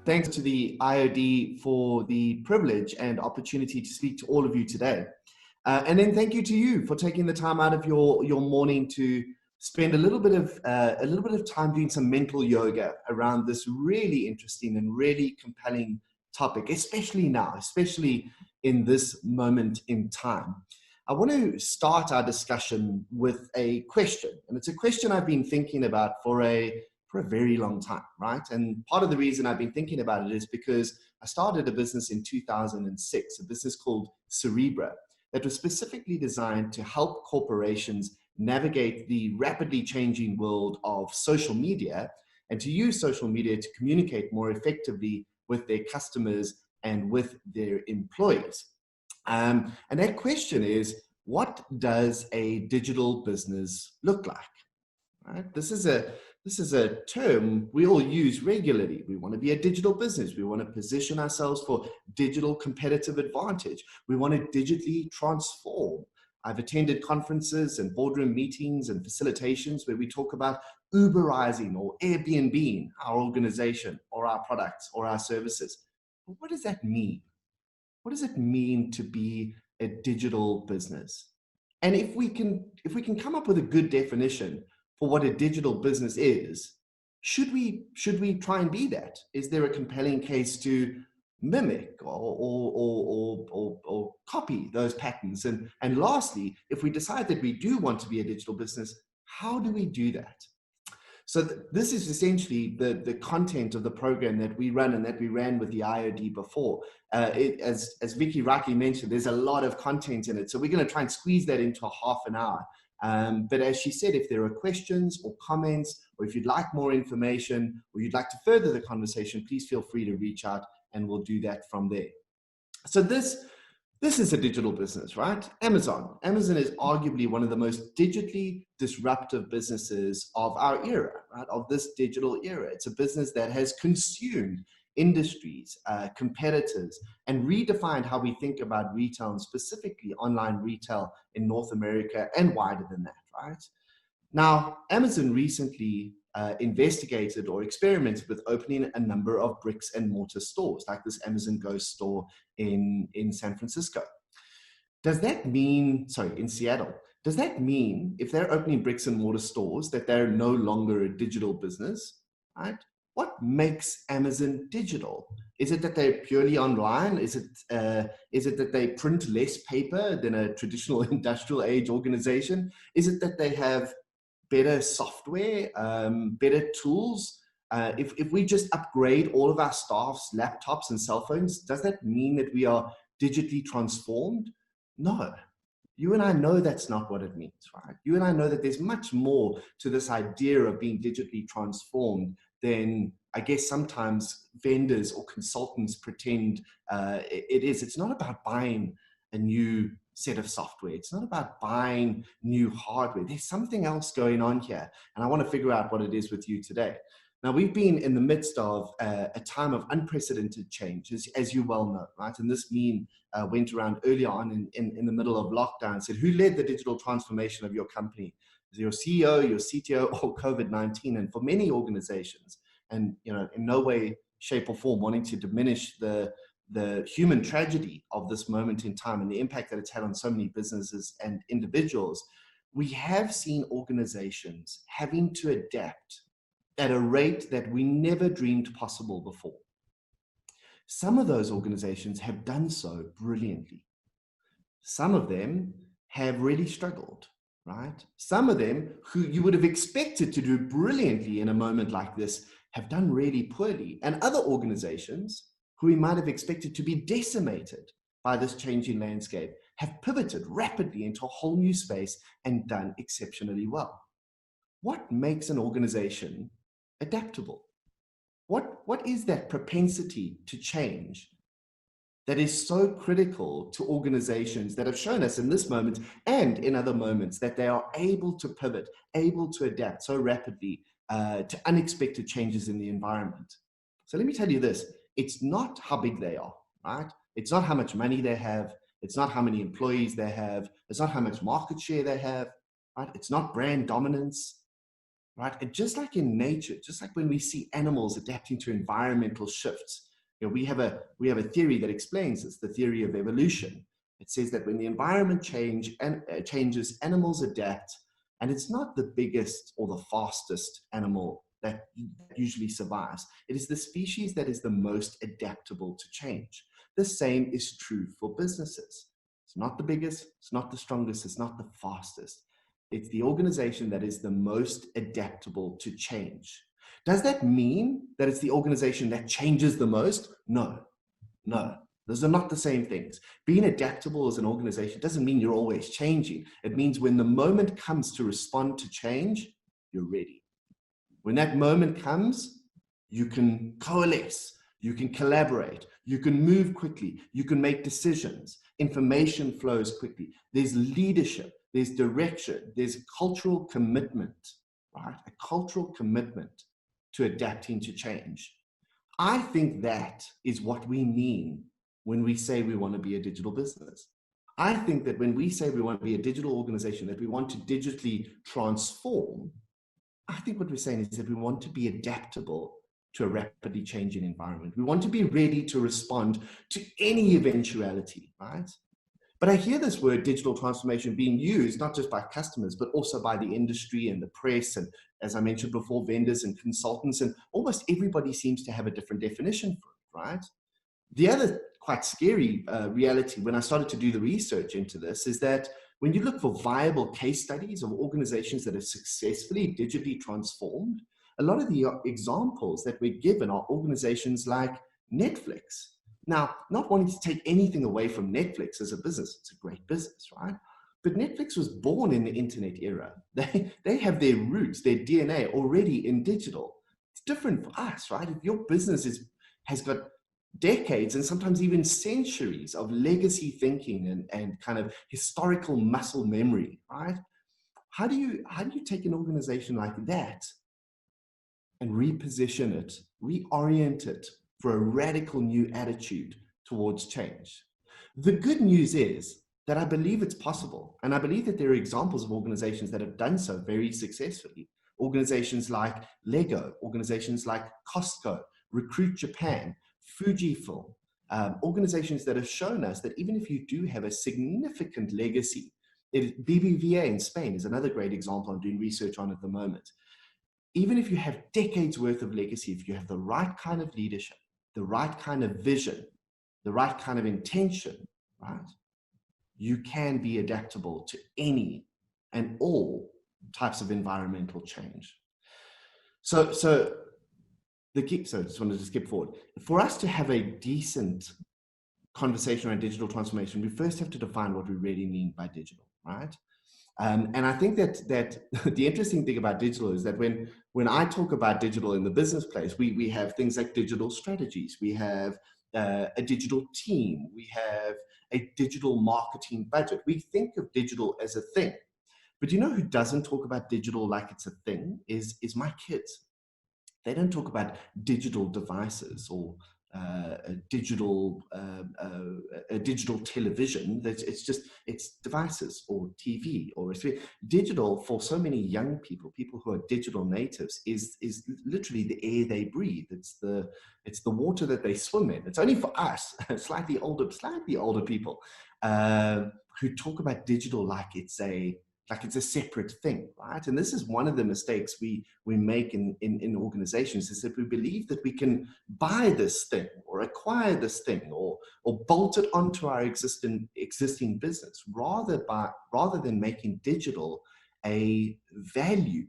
thanks to the IOD for the privilege and opportunity to speak to all of you today. And then thank you to you for taking the time out of your morning to spend a little bit of time doing some mental yoga around this really interesting and really compelling topic, especially now, especially in this moment in time. I want to start our discussion with a question, and it's a question I've been thinking about for a very long time, right? And part of the reason I've been thinking about it is because I started a business in 2006, a business called Cerebra, that was specifically designed to help corporations navigate the rapidly changing world of social media and to use social media to communicate more effectively with their customers and with their employees. And that question is, what does a digital business look like? Right? This is a term we all use regularly. We want to be a digital business. We want to position ourselves for digital competitive advantage. We want to digitally transform. I've attended conferences and boardroom meetings and facilitations where we talk about Uberizing or Airbnb-ing our organization or our products or our services. But what does that mean? What does it mean to be a digital business? And if we can come up with a good definition for what a digital business is, should we try and be that? Is there a compelling case to mimic or copy those patterns? And lastly, if we decide that we do want to be a digital business, how do we do that? So this is essentially the content of the program that we run and that we ran with the IOD before. As Vicky rightly mentioned, there's a lot of content in it. So we're going to try and squeeze that into a half an hour. But as she said, if there are questions or comments, or if you'd like more information, or you'd like to further the conversation, please feel free to reach out and we'll do that from there. So this is a digital business, right? Amazon is arguably one of the most digitally disruptive businesses of our era, right? Of this digital era. It's a business that has consumed industries, competitors, and redefined how we think about retail, and specifically online retail in North America and wider than that, right? Now, Amazon recently investigated or experimented with opening a number of bricks and mortar stores, like this Amazon Go store in San Francisco. Does that mean, in Seattle, does that mean if they're opening bricks and mortar stores that they're no longer a digital business, right? What makes Amazon digital? Is it that they're purely online? Is it that they print less paper than a traditional industrial age organization? Is it that they have better software, better tools? If we just upgrade all of our staff's laptops and cell phones, does that mean that we are digitally transformed? No. You and I know that's not what it means, right? You and I know that there's much more to this idea of being digitally transformed than, I guess, sometimes vendors or consultants pretend it is. It's not about buying a new set of software. It's not about buying new hardware. There's something else going on here. And I want to figure out what it is with you today. Now, we've been in the midst of a time of unprecedented change, as you well know, right? And this meme went around early on in the middle of lockdown and said, who led the digital transformation of your company? Is it your CEO, your CTO, or COVID-19? And for many organizations, and in no way, shape, or form wanting to diminish the human tragedy of this moment in time and the impact that it's had on so many businesses and individuals, we have seen organizations having to adapt at a rate that we never dreamed possible before. Some of those organizations have done so brilliantly. Some of them have really struggled, right? Some of them who you would have expected to do brilliantly in a moment like this have done really poorly. And other organizations who we might have expected to be decimated by this changing landscape have pivoted rapidly into a whole new space and done exceptionally well. What makes an organization adaptable? What is that propensity to change that is so critical to organizations that have shown us in this moment and in other moments that they are able to pivot, able to adapt so rapidly to unexpected changes in the environment? So let me tell you this, it's not how big they are, right? It's not how much money they have. It's not how many employees they have. It's not how much market share they have, right? It's not brand dominance. right? And just like in nature, just like when we see animals adapting to environmental shifts, we have a theory that explains this, the theory of evolution. It says that when the environment changes, animals adapt, and it's not the biggest or the fastest animal that usually survives. It is the species that is the most adaptable to change. The same is true for businesses. It's not the biggest, it's not the strongest, it's not the fastest. It's the organization that is the most adaptable to change. Does that mean that it's the organization that changes the most? No, no. Those are not the same things. Being adaptable as an organization doesn't mean you're always changing. It means when the moment comes to respond to change, you're ready. When that moment comes, you can coalesce, you can collaborate, you can move quickly, you can make decisions, information flows quickly. There's leadership, there's direction, there's cultural commitment, right? A cultural commitment to adapting to change. I think that is what we mean when we say we want to be a digital business. I think that when we say we want to be a digital organization, that we want to digitally transform, I think what we're saying is that we want to be adaptable to a rapidly changing environment. We want to be ready to respond to any eventuality, right? But I hear this word digital transformation being used not just by customers, but also by the industry and the press. And as I mentioned before, vendors and consultants, and almost everybody seems to have a different definition for it, right? The other quite scary reality when I started to do the research into this is that when you look for viable case studies of organizations that have successfully digitally transformed, a lot of the examples that we're given are organizations like Netflix. Now, not wanting to take anything away from Netflix as a business, it's a great business, right? But Netflix was born in the internet era. They have their roots, their DNA already in digital. It's different for us, right? If your business has got decades and sometimes even centuries of legacy thinking and kind of historical muscle memory, right? How do you take an organization like that and reposition it, reorient it for a radical new attitude towards change? The good news is that I believe it's possible. And I believe that there are examples of organizations that have done so very successfully. Organizations like Lego, organizations like Costco, Recruit Japan, Fujifilm, organizations that have shown us that even if you do have a significant legacy, BBVA in Spain is another great example I'm doing research on at the moment. Even if you have decades worth of legacy, if you have the right kind of leadership, the right kind of vision, the right kind of intention, right, you can be adaptable to any and all types of environmental change. So I just wanted to skip forward. For us to have a decent conversation around digital transformation, we first have to define what we really mean by digital, right? And I think that the interesting thing about digital is that when I talk about digital in the business place, we have things like digital strategies, we have a digital team, we have a digital marketing budget. We think of digital as a thing. But you know who doesn't talk about digital like it's a thing is my kids. They don't talk about digital devices or a digital television. It's devices or TV or digital. For so many young people who are digital natives, is literally the air they breathe. It's the water that they swim in. It's only for us, slightly older people, who talk about digital like it's a separate thing, right? And this is one of the mistakes we make in organizations, is that we believe that we can buy this thing or acquire this thing or bolt it onto our existing business, rather than making digital a value,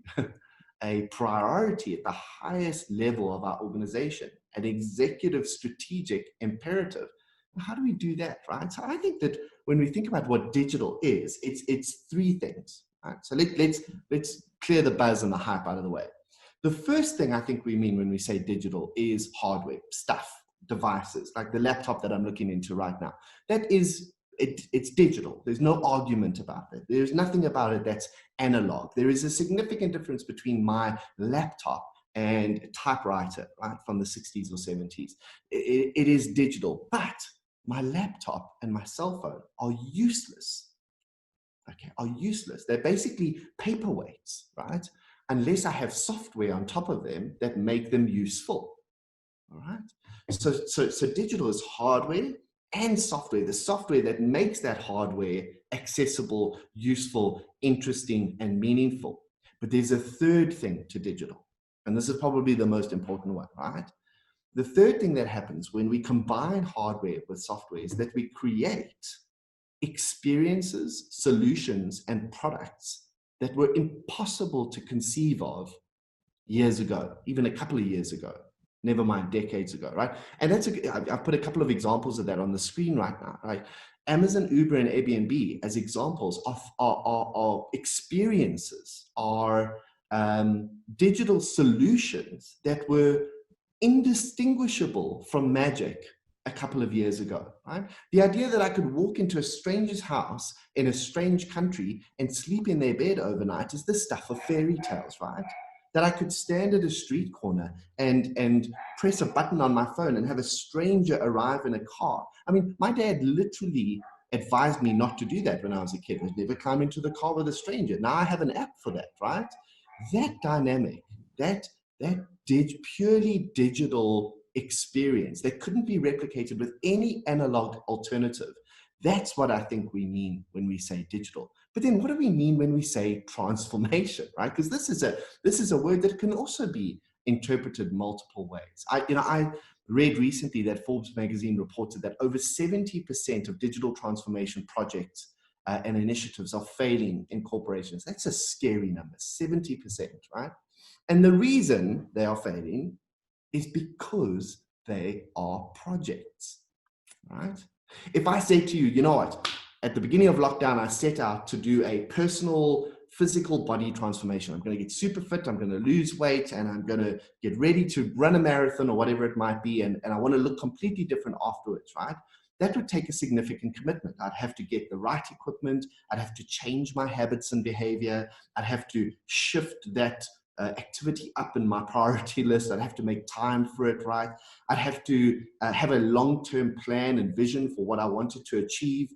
a priority at the highest level of our organization, an executive strategic imperative. How do we do that, right? So I think that when we think about what digital is, it's three things, right? So let's clear the buzz and the hype out of the way. The first thing I think we mean when we say digital is hardware, stuff, devices, like the laptop that I'm looking into right now. That is, it's digital. There's no argument about it. There's nothing about it that's analog. There is a significant difference between my laptop and a typewriter, right, from the 60s or 70s. It is digital, but my laptop and my cell phone are useless. Okay, are useless. They're basically paperweights, right? unless I have software on top of them that make them useful. All right. So digital is hardware and software, the software that makes that hardware accessible, useful, interesting, and meaningful. But there's a third thing to digital, and this is probably the most important one, right? The third thing that happens when we combine hardware with software is that we create experiences, solutions, and products that were impossible to conceive of years ago, even a couple of years ago, never mind decades ago, right? And I've put a couple of examples of that on the screen right now, right? Amazon, Uber, and Airbnb as examples of experiences, are digital solutions that were indistinguishable from magic a couple of years ago, right? The idea that I could walk into a stranger's house in a strange country and sleep in their bed overnight is the stuff of fairy tales, right? That I could stand at a street corner and press a button on my phone and have a stranger arrive in a car. I mean, my dad literally advised me not to do that when I was a kid. I'd never climb into the car with a stranger. Now I have an app for that, right? That dynamic, that purely digital experience that couldn't be replicated with any analog alternative. That's what I think we mean when we say digital. But then what do we mean when we say transformation, right? Because this is a word that can also be interpreted multiple ways. I read recently that Forbes magazine reported that over 70% of digital transformation projects and initiatives are failing in corporations. That's a scary number, 70%, right? And the reason they are failing is because they are projects, right? If I say to you, you know what, at the beginning of lockdown, I set out to do a personal physical body transformation. I'm going to get super fit, I'm going to lose weight, and I'm going to get ready to run a marathon or whatever it might be, and I want to look completely different afterwards, right? That would take a significant commitment. I'd have to get the right equipment, I'd have to change my habits and behavior, I'd have to shift that activity up in my priority list. I'd have to make time for it, right? I'd have to have a long-term plan and vision for what I wanted to achieve.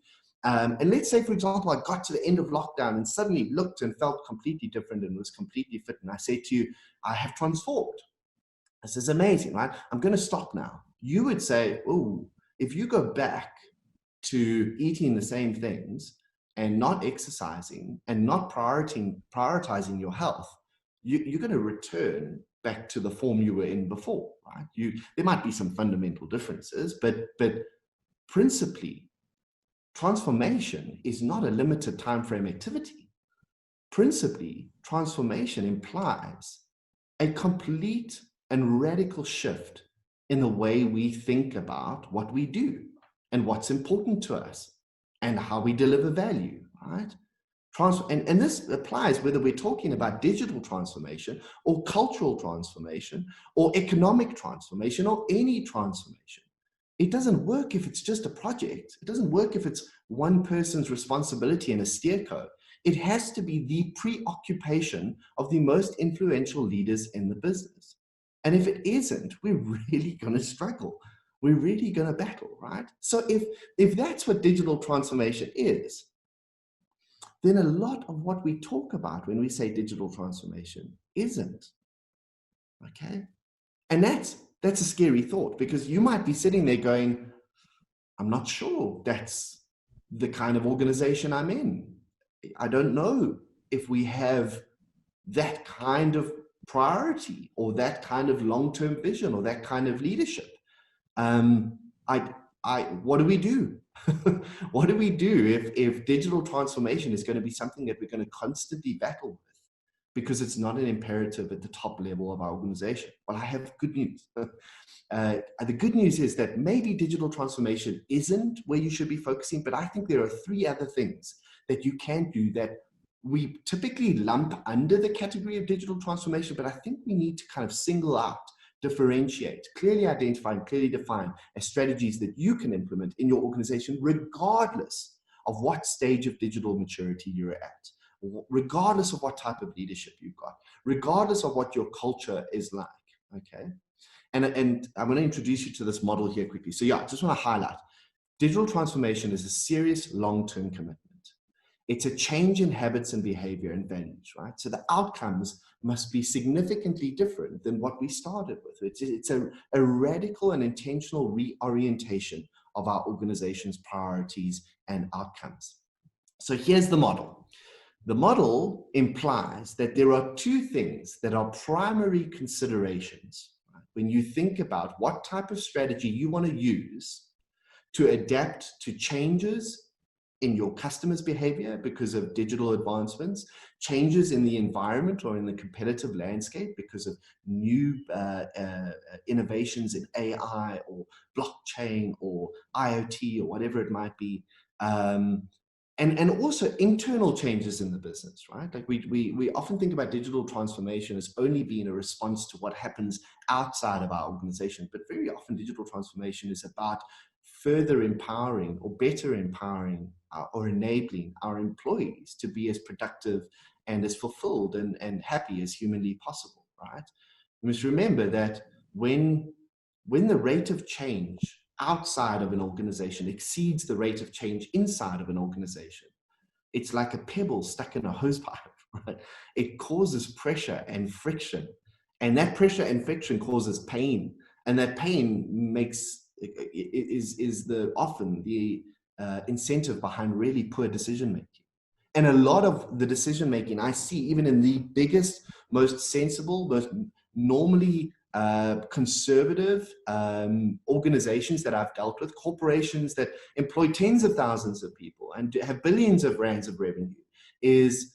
And let's say, for example, I got to the end of lockdown and suddenly looked and felt completely different and was completely fit. And I say to you, I have transformed. This is amazing, right? I'm going to stop now. You would say, oh, if you go back to eating the same things and not exercising and not prioritizing your health, you're going to return back to the form you were in before, right? There might be some fundamental differences, but principally, transformation is not a limited time frame activity. Principally, transformation implies a complete and radical shift in the way we think about what we do and what's important to us and how we deliver value, right? And this applies whether we're talking about digital transformation or cultural transformation or economic transformation or any transformation. It doesn't work if it's just a project. It doesn't work if it's one person's responsibility in a steer code. It has to be the preoccupation of the most influential leaders in the business. And if it isn't, we're really going to struggle. We're really going to battle, right? So if that's what digital transformation is, then a lot of what we talk about when we say digital transformation isn't, okay? And that's a scary thought, because you might be sitting there going, I'm not sure that's the kind of organization I'm in. I don't know if we have that kind of priority or that kind of long-term vision or that kind of leadership. What do we do? What do we do if digital transformation is going to be something that we're going to constantly battle with because it's not an imperative at the top level of our organization? Well, I have good news. The good news is that maybe digital transformation isn't where you should be focusing, but I think there are 3 other things that you can do that we typically lump under the category of digital transformation, but I think we need to kind of single out, differentiate, clearly identify and clearly define as strategies that you can implement in your organization, regardless of what stage of digital maturity you're at, regardless of what type of leadership you've got, regardless of what your culture is like, okay? And I'm going to introduce you to this model here quickly. So yeah, I just want to highlight, digital transformation is a serious long-term commitment. It's a change in habits and behavior and values, right? So the outcomes must be significantly different than what we started with. It's a radical and intentional reorientation of our organization's priorities and outcomes. So here's the model. The model implies that there are two things that are primary considerations, right, when you think about what type of strategy you want to use to adapt to changes in your customers' behavior because of digital advancements, changes in the environment or in the competitive landscape because of new innovations in AI or blockchain or IoT or whatever it might be. And also internal changes in the business, right? Like we often think about digital transformation as only being a response to what happens outside of our organization, but very often digital transformation is about further empowering or better empowering or enabling our employees to be as productive and as fulfilled and happy as humanly possible, right? We must remember that when the rate of change outside of an organization exceeds the rate of change inside of an organization, it's like a pebble stuck in a hosepipe, right? It causes pressure and friction, and that pressure and friction causes pain, and that pain is often the incentive behind really poor decision making. And a lot of the decision making I see, even in the biggest, most sensible, most normally conservative organizations that I've dealt with, corporations that employ tens of thousands of people and have billions of rands of revenue, is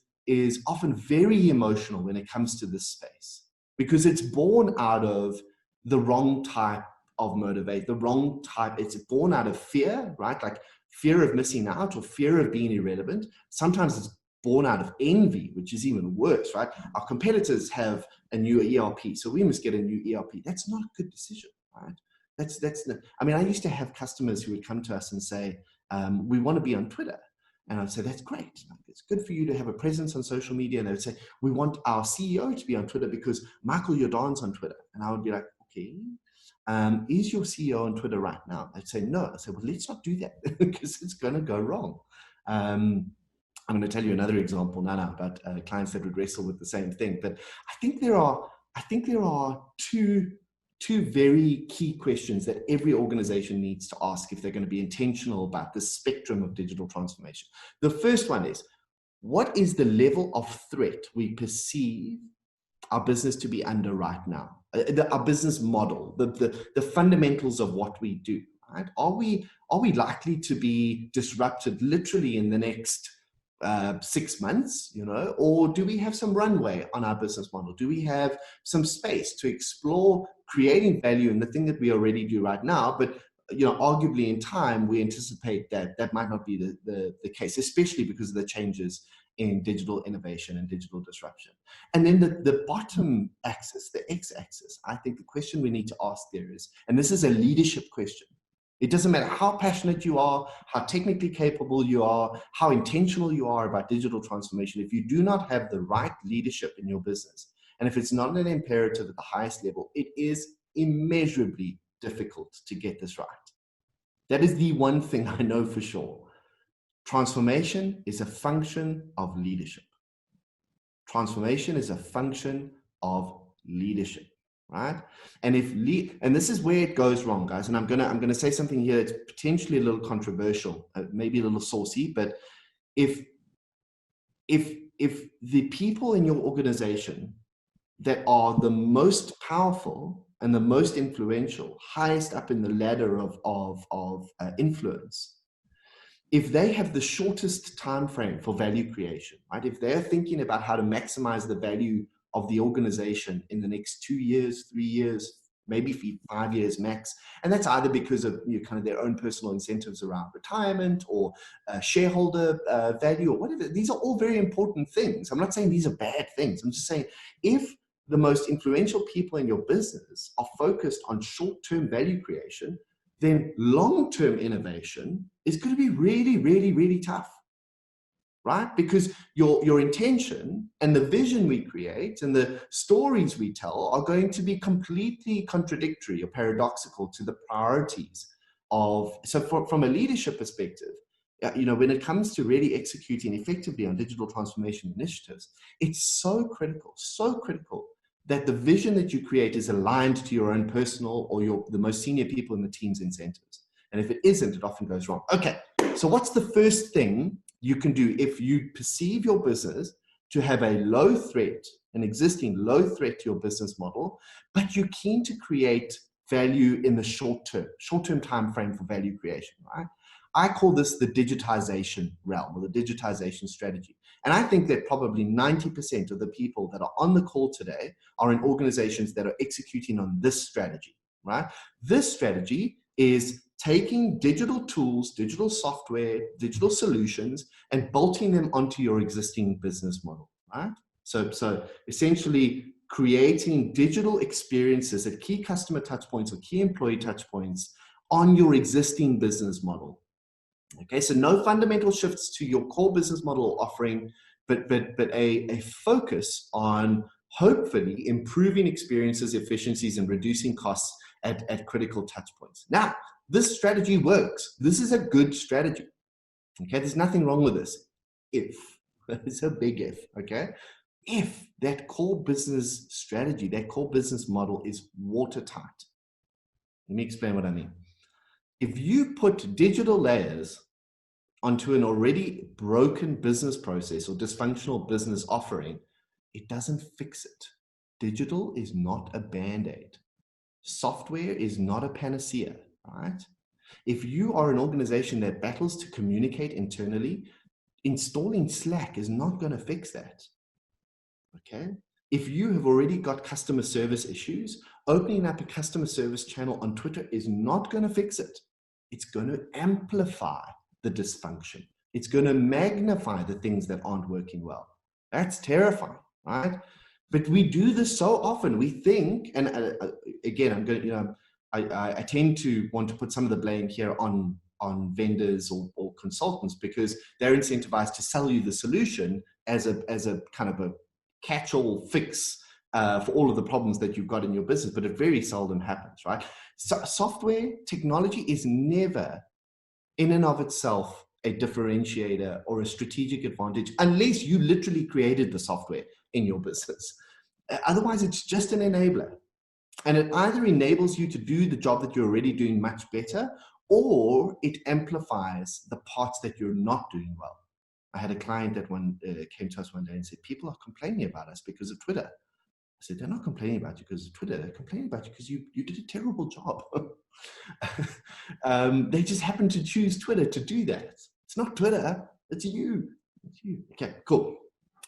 often very emotional when it comes to this space, because it's born out of the wrong type of motivate, the wrong type. It's born out of fear, right? Like fear of missing out or fear of being irrelevant. Sometimes it's born out of envy, which is even worse, right? Our competitors have a new ERP, so we must get a new ERP. That's not a good decision, right? That's not, I mean, I used to have customers who would come to us and say, we want to be on Twitter. And I'd say, that's great. It's good for you to have a presence on social media. And they would say, we want our CEO to be on Twitter because Michael Jordan's on Twitter. And I would be like, okay, is your CEO on Twitter right now? They'd say, no. I said, well, let's not do that because it's going to go wrong. I'm going to tell you another example now about clients that would wrestle with the same thing. But I think there are two very key questions that every organization needs to ask if they're going to be intentional about the spectrum of digital transformation. The first one is, what is the level of threat we perceive our business to be under right now? Our business model, the fundamentals of what we do, right? Are we likely to be disrupted literally in the next 6 months, or do we have some runway on our business model? Do we have some space to explore creating value in the thing that we already do right now? But arguably in time, we anticipate that might not be the case, especially because of the changes in digital innovation and digital disruption. And then the bottom axis, the x-axis, I think the question we need to ask there is, and this is a leadership question, it doesn't matter how passionate you are, how technically capable you are, how intentional you are about digital transformation, if you do not have the right leadership in your business, and if it's not an imperative at the highest level, it is immeasurably difficult to get this right. That is the one thing I know for sure. Transformation is a function of leadership. Transformation is a function of leadership, right? And and this is where it goes wrong, guys. And I'm gonna say something here that's potentially a little controversial, maybe a little saucy, but if the people in your organization that are the most powerful and the most influential, highest up in the ladder of influence, if they have the shortest time frame for value creation, right? If they're thinking about how to maximize the value of the organization in the next 2 years, 3 years, maybe 5 years max, and that's either because of kind of their own personal incentives around retirement or shareholder value or whatever. These are all very important things. I'm not saying these are bad things. I'm just saying if the most influential people in your business are focused on short-term value creation, then long-term innovation is going to be really, really, really tough, right? Because your intention and the vision we create and the stories we tell are going to be completely contradictory or paradoxical to the priorities of, so from a leadership perspective, when it comes to really executing effectively on digital transformation initiatives, it's so critical that the vision that you create is aligned to your own personal or the most senior people in the team's incentives. And if it isn't, it often goes wrong. Okay, so what's the first thing you can do if you perceive your business to have a low threat, an existing low threat to your business model, but you're keen to create value in the short term time frame for value creation, right? I call this the digitization realm, or the digitization strategy. And I think that probably 90% of the people that are on the call today are in organizations that are executing on this strategy, right? This strategy is taking digital tools, digital software, digital solutions, and bolting them onto your existing business model, right? So essentially creating digital experiences at key customer touchpoints or key employee touchpoints on your existing business model. Okay, so no fundamental shifts to your core business model offering, but a focus on hopefully improving experiences, efficiencies, and reducing costs at critical touch points. Now, this strategy works. This is a good strategy. Okay, there's nothing wrong with this. If, it's a big if, okay? If that core business strategy, that core business model is watertight. Let me explain what I mean. If you put digital layers onto an already broken business process or dysfunctional business offering, it doesn't fix it. Digital is not a band-aid. Software is not a panacea, right? If you are an organization that battles to communicate internally, installing Slack is not going to fix that. Okay? If you have already got customer service issues, opening up a customer service channel on Twitter is not going to fix it. It's going to amplify the dysfunction. It's going to magnify the things that aren't working well. That's terrifying, right? But we do this so often. We think, and again, I'm going, I tend to want to put some of the blame here on vendors or consultants, because they're incentivized to sell you the solution as a kind of a catch-all fix for all of the problems that you've got in your business, but it very seldom happens, right? So software technology is never in and of itself a differentiator or a strategic advantage unless you literally created the software in your business. Otherwise, it's just an enabler. And it either enables you to do the job that you're already doing much better, or it amplifies the parts that you're not doing well. I had a client that came to us one day and said, people are complaining about us because of Twitter. I said, they're not complaining about you because of Twitter. They're complaining about you because you did a terrible job. They just happen to choose Twitter to do that. It's not Twitter, it's you. It's you. Okay, cool.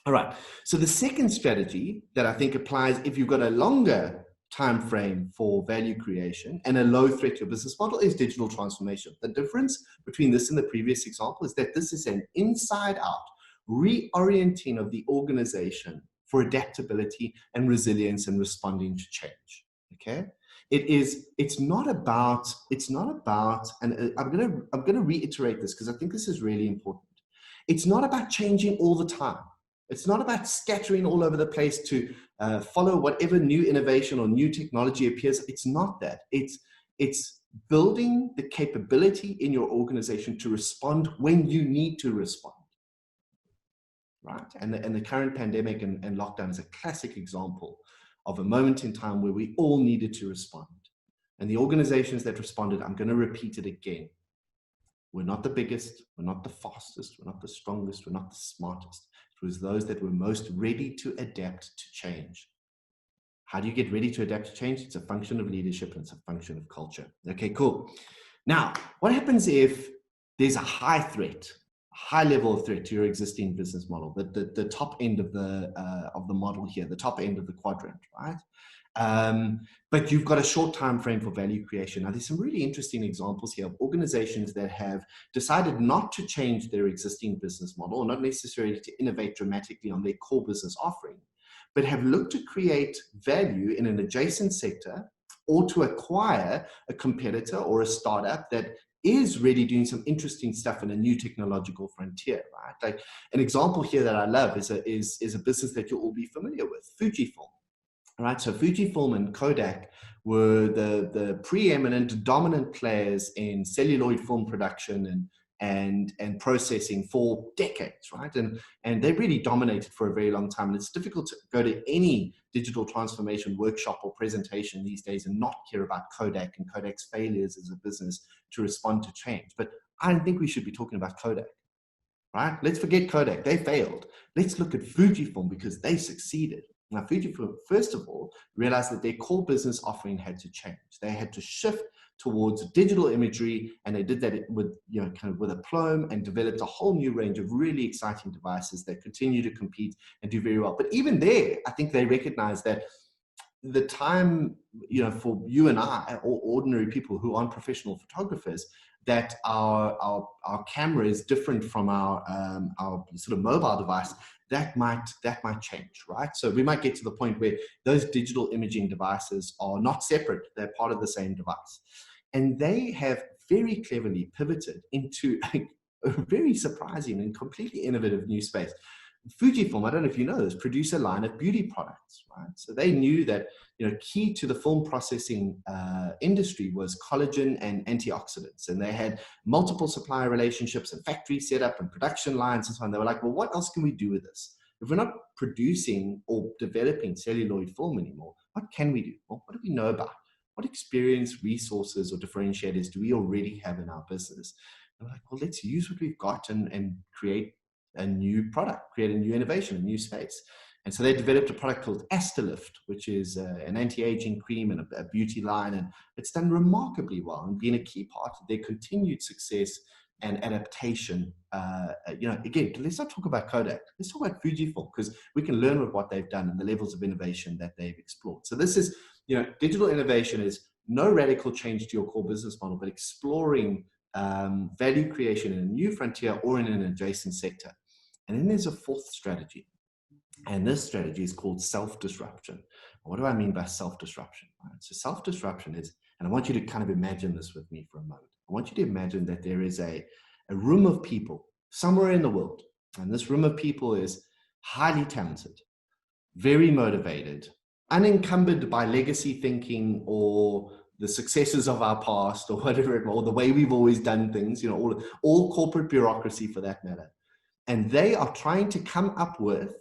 All right. So the second strategy that I think applies if you've got a longer time frame for value creation and a low threat to your business model is digital transformation. The difference between this and the previous example is that this is an inside-out reorienting of the organization for adaptability and resilience and responding to change. Okay, it's not about, and I'm gonna reiterate this because I think this is really important. It's not about changing all the time. It's not about scattering all over the place to follow whatever new innovation or new technology appears. It's not that. It's building the capability in your organization to respond when you need to respond. Right? And the current pandemic and lockdown is a classic example of a moment in time where we all needed to respond. And the organizations that responded, I'm going to repeat it again. We're not the biggest, we're not the fastest, we're not the strongest, we're not the smartest. It was those that were most ready to adapt to change. How do you get ready to adapt to change? It's a function of leadership and it's a function of culture. Okay, cool. Now, what happens if there's a high threat, high level of threat to your existing business model, the top end of the model here, the top end of the quadrant, right? But you've got a short time frame for value creation. Now, there's some really interesting examples here of organizations that have decided not to change their existing business model, or not necessarily to innovate dramatically on their core business offering, but have looked to create value in an adjacent sector or to acquire a competitor or a startup that is really doing some interesting stuff in a new technological frontier, right? Like an example here that I love is a business that you'll all be familiar with, Fujifilm. Right, so Fujifilm and Kodak were the preeminent, dominant players in celluloid film production and processing for decades, right? And they really dominated for a very long time. And it's difficult to go to any digital transformation workshop or presentation these days and not hear about Kodak and Kodak's failures as a business to respond to change. But I don't think we should be talking about Kodak, right? Let's forget Kodak. They failed. Let's look at Fujifilm because they succeeded. Now, Fujifilm, first of all, realized that their core business offering had to change. They had to shift towards digital imagery, and they did that with, kind of with aplomb, and developed a whole new range of really exciting devices that continue to compete and do very well. But even there, I think they recognized that the time, for you and I, or ordinary people who aren't professional photographers, that our camera is different from our sort of mobile device, that might change, right? So we might get to the point where those digital imaging devices are not separate; they're part of the same device. And they have very cleverly pivoted into a very surprising and completely innovative new space. Fujifilm, I don't know if you know this, produce a line of beauty products, right? So they knew that key to the film processing industry was collagen and antioxidants, and they had multiple supplier relationships and factory setup and production lines and so on. They were like, well, what else can we do with this? If we're not producing or developing celluloid film anymore, what can we do? Well, what do we know about? What experience, resources, or differentiators do we already have in our business? And we're like, well, let's use what we've got and create a new product, create a new innovation, a new space. And so they developed a product called Astalift, which is an anti-aging cream and a beauty line. And it's done remarkably well and been a key part of their continued success and adaptation. Again, let's not talk about Kodak. Let's talk about Fujifilm, because we can learn with what they've done and the levels of innovation that they've explored. So this is, digital innovation is no radical change to your core business model, but exploring value creation in a new frontier or in an adjacent sector. And then there's a fourth strategy. And this strategy is called self-disruption. What do I mean by self-disruption? Right? So self-disruption is, and I want you to kind of imagine this with me for a moment. I want you to imagine that there is a room of people somewhere in the world. And this room of people is highly talented, very motivated, unencumbered by legacy thinking or the successes of our past or whatever, or the way we've always done things, all corporate bureaucracy for that matter. And they are trying to come up with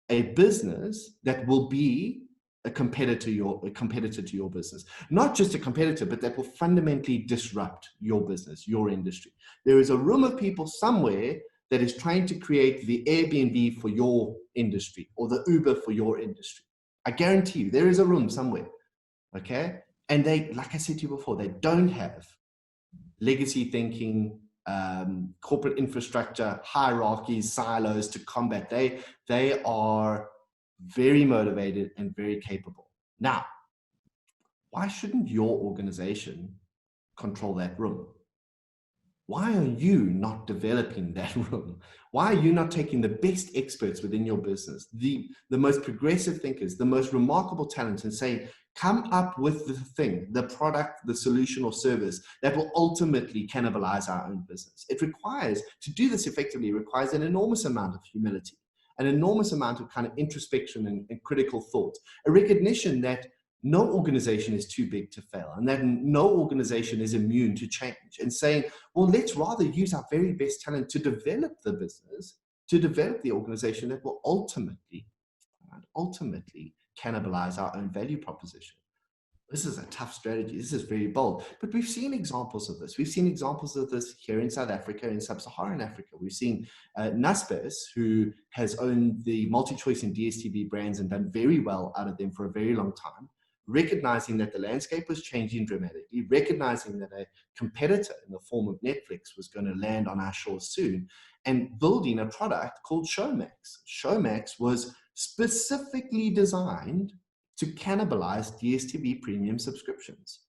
a business that will be a competitor to your business. Not just a competitor, but that will fundamentally disrupt your business, your industry. There is a room of people somewhere that is trying to create the Airbnb for your industry or the Uber for your industry. I guarantee you, there is a room somewhere, okay? And they, like I said to you before, they don't have legacy thinking, corporate infrastructure, hierarchies, silos to combat. They are very motivated and very capable. Now, why shouldn't your organization control that room? Why are you not developing that room? Why are you not taking the best experts within your business, the most progressive thinkers, the most remarkable talent, and saying, come up with the thing, the product, the solution or service that will ultimately cannibalize our own business? It requires, to do this effectively, requires an enormous amount of humility, an enormous amount of kind of introspection and critical thought, a recognition that no organization is too big to fail and that no organization is immune to change, and saying, well, let's rather use our very best talent to develop the business, to develop the organization that will ultimately cannibalize our own value proposition. This is a tough strategy. This is very bold, but we've seen examples of this. We've seen examples of this here in South Africa, in sub-Saharan Africa. We've seen Naspers, who has owned the MultiChoice and DStv brands and done very well out of them for a very long time, recognizing that the landscape was changing dramatically, recognizing that a competitor in the form of Netflix was going to land on our shores soon, and building a product called Showmax. Showmax was specifically designed to cannibalize DStv premium subscriptions,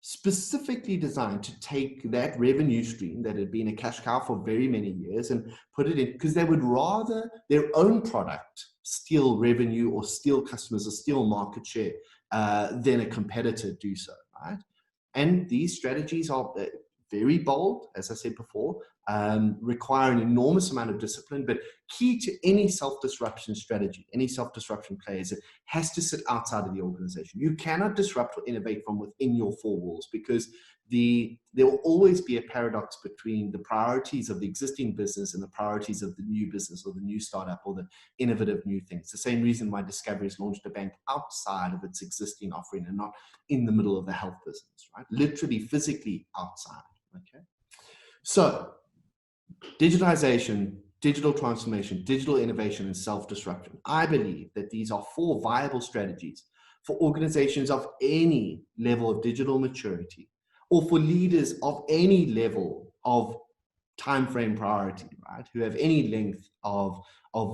specifically designed to take that revenue stream that had been a cash cow for very many years and put it in, because they would rather their own product steal revenue or steal customers or steal market share than a competitor do so, right? And these strategies are very bold, as I said before, require an enormous amount of discipline, but key to any self-disruption strategy, any self-disruption play is it has to sit outside of the organization. You cannot disrupt or innovate from within your four walls, because there will always be a paradox between the priorities of the existing business and the priorities of the new business or the new startup or the innovative new thing. It's the same reason why Discovery has launched a bank outside of its existing offering and not in the middle of the health business, right? Literally, physically outside, okay? So, digitalization, digital transformation, digital innovation, and self-disruption. I believe that these are four viable strategies for organizations of any level of digital maturity, or for leaders of any level of time frame priority, right? Who have any length of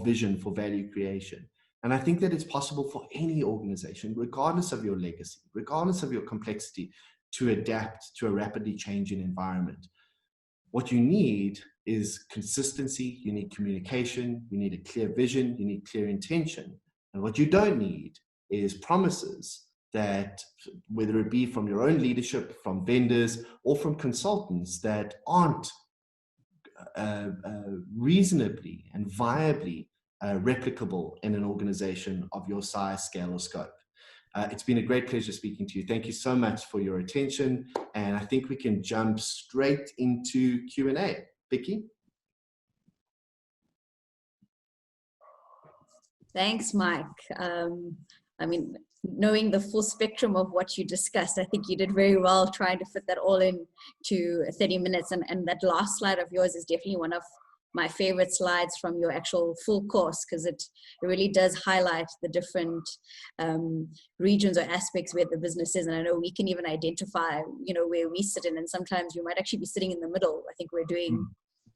vision for value creation. And I think that it's possible for any organization, regardless of your legacy, regardless of your complexity, to adapt to a rapidly changing environment. What you need is consistency, you need communication, you need a clear vision, you need clear intention. And what you don't need is promises that, whether it be from your own leadership, from vendors, or from consultants, that aren't reasonably and viably replicable in an organization of your size, scale, or scope. It's been a great pleasure speaking to you. Thank you so much for your attention. And I think we can jump straight into Q&A. Vicky? Thanks, Mike. I mean, knowing the full spectrum of what you discussed, I think you did very well trying to fit that all into 30 minutes. And that last slide of yours is definitely one of my favorite slides from your actual full course, because it really does highlight the different regions or aspects where the business is. And I know we can even identify, where we sit in, and sometimes you might actually be sitting in the middle. I think we're doing,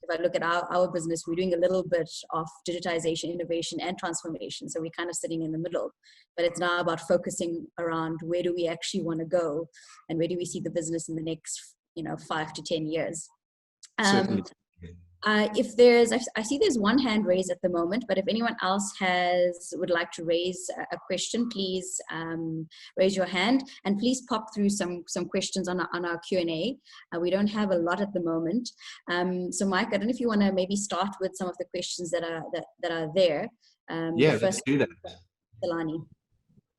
if I look at our business, we're doing a little bit of digitization, innovation, and transformation. So we're kind of sitting in the middle, but it's now about focusing around where do we actually want to go, and where do we see the business in the next, 5 to 10 years. Certainly. If there's, I see there's one hand raised at the moment, but if anyone else would like to raise a question, please raise your hand, and please pop through some questions on our Q&A. We don't have a lot at the moment. So Mike, I don't know if you want to maybe start with some of the questions that are there. Yeah, let's do that. Selani.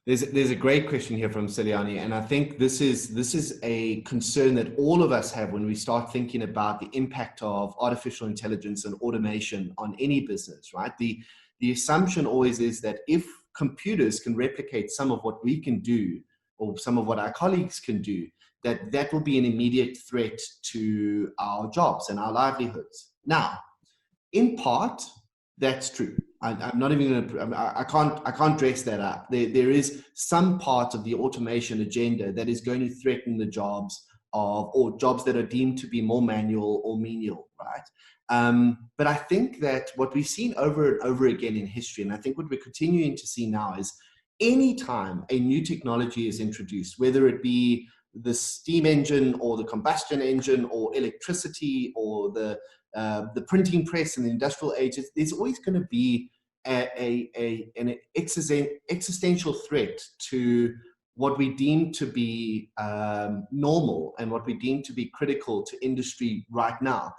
There's a great question here from Celiani, and I think this is a concern that all of us have when we start thinking about the impact of artificial intelligence and automation on any business, right? The assumption always is that if computers can replicate some of what we can do, or some of what our colleagues can do, that will be an immediate threat to our jobs and our livelihoods. Now, in part, that's true. I'm not even going to, I can't dress that up. There is some part of the automation agenda that is going to threaten the jobs or jobs that are deemed to be more manual or menial, right? But I think that what we've seen over and over again in history, and I think what we're continuing to see now, is anytime a new technology is introduced, whether it be the steam engine or the combustion engine or electricity or the printing press and the industrial age, there's always going to be an existential threat to what we deem to be normal and what we deem to be critical to industry right now.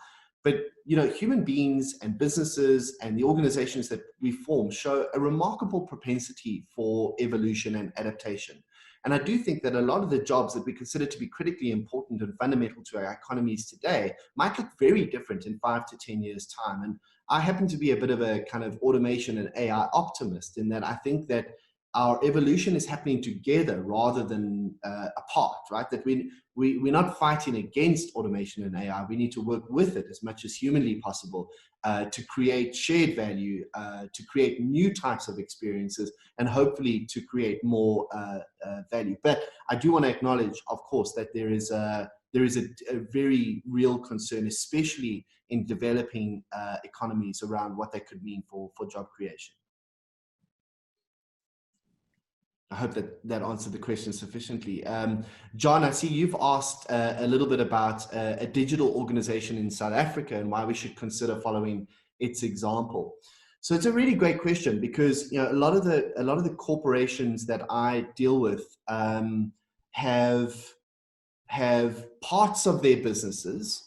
But human beings and businesses and the organizations that we form show a remarkable propensity for evolution and adaptation. And I do think that a lot of the jobs that we consider to be critically important and fundamental to our economies today might look very different in 5 to 10 years' time. And I happen to be a bit of a kind of automation and AI optimist, in that I think that our evolution is happening together rather than apart, right? That we're not fighting against automation and AI. We need to work with it as much as humanly possible to create shared value, to create new types of experiences, and hopefully to create more value. But I do want to acknowledge, of course, that there is a very real concern, especially in developing economies, around what that could mean for job creation. I hope that answered the question sufficiently. John, I see you've asked a little bit about a digital organization in South Africa and why we should consider following its example. So it's a really great question, because a lot of the corporations that I deal with have have parts of their businesses,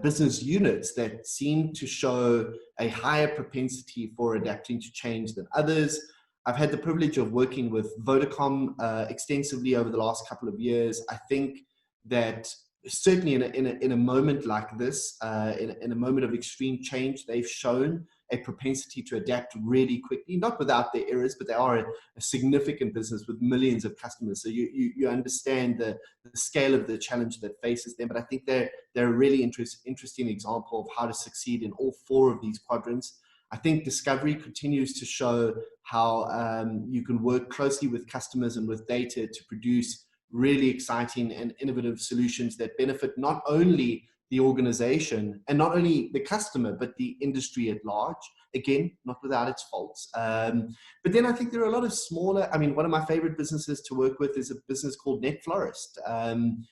business units that seem to show a higher propensity for adapting to change than others. I've had the privilege of working with Vodacom extensively over the last couple of years. I think that certainly in a moment like this, in a moment of extreme change, they've shown a propensity to adapt really quickly, not without their errors, but they are a significant business with millions of customers. So you understand the scale of the challenge that faces them. But I think they're a really interesting example of how to succeed in all four of these quadrants. I think Discovery continues to show how you can work closely with customers and with data to produce really exciting and innovative solutions that benefit not only the organization and not only the customer, but the industry at large. Again, not without its faults. But then I think there are a lot of smaller, I mean, one of my favorite businesses to work with is a business called Net Florist. Really